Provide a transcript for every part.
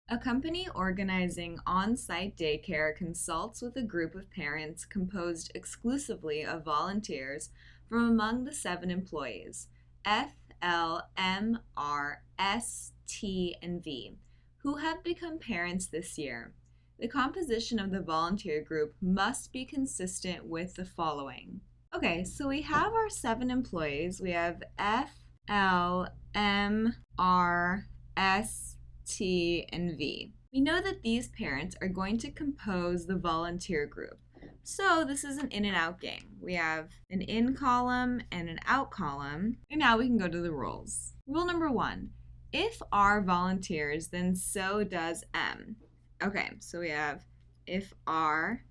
A company organizing on-site daycare consults with a group of parents composed exclusively of volunteers from among the 7 employees, F, L, M, R, S, T, and V, who have become parents this year. The composition of the volunteer group must be consistent with the following. Okay, so we have our 7 employees. We have F, L, M, R, S, T, and V. We know that these parents are going to compose the volunteer group. So this is an in and out game. We have an in column and an out column. And now we can go to the rules. Rule number 1, if R volunteers, then so does M. Okay, so we have if R,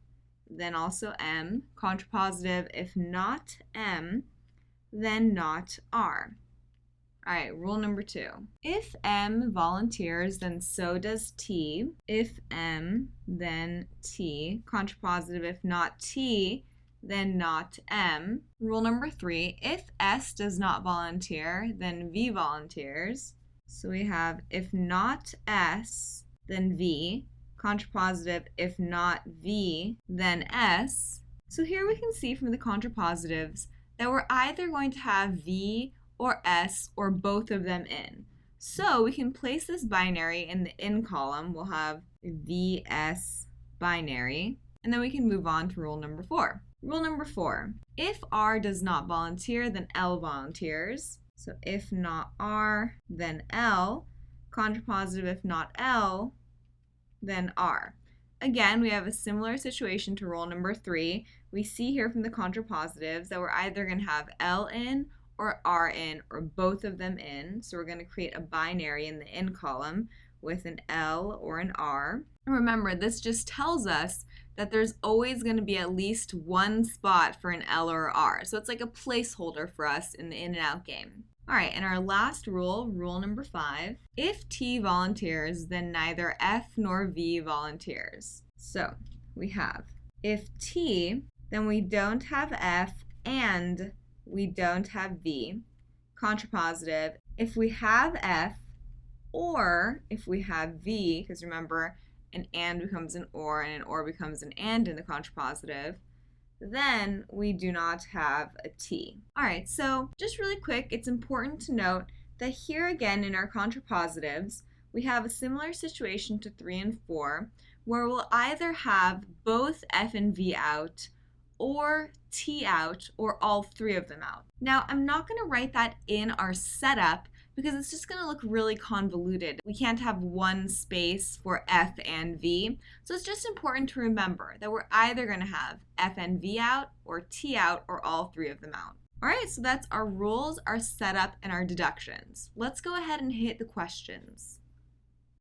then also M. Contrapositive, if not M, then not R. All right, rule number 2. If M volunteers, then so does T. If M, then T. Contrapositive, if not T, then not M. Rule number 3. If S does not volunteer, then V volunteers. So we have if not S, then V. Contrapositive, if not V, then S. So here we can see from the contrapositives that we're either going to have V or S or both of them in. So we can place this binary in the in column. We'll have VS binary, and then we can move on to rule number 4. Rule number 4, if R does not volunteer, then L volunteers. So if not R, then L. Contrapositive, if not L, then R. Again, we have a similar situation to rule number 3. We see here from the contrapositives that we're either going to have L in or R in, or both of them in. So we're going to create a binary in the in column with an L or an R. And remember, this just tells us that there's always going to be at least one spot for an L or R. So it's like a placeholder for us in the in and out game. All right, and our last rule, rule number 5, if T volunteers, then neither F nor V volunteers. So we have if T, then we don't have F and we don't have V. Contrapositive, if we have F or if we have V, because remember, an and becomes an or and an or becomes an and in the contrapositive, then we do not have a T. All right, so just really quick, it's important to note that here again in our contrapositives, we have a similar situation to 3 and 4, where we'll either have both F and V out, or T out, or all 3 of them out. Now, I'm not going to write that in our setup because it's just going to look really convoluted. We can't have one space for F and V. So it's just important to remember that we're either going to have F and V out, or T out, or all 3 of them out. All right, so that's our rules, our setup, and our deductions. Let's go ahead and hit the questions.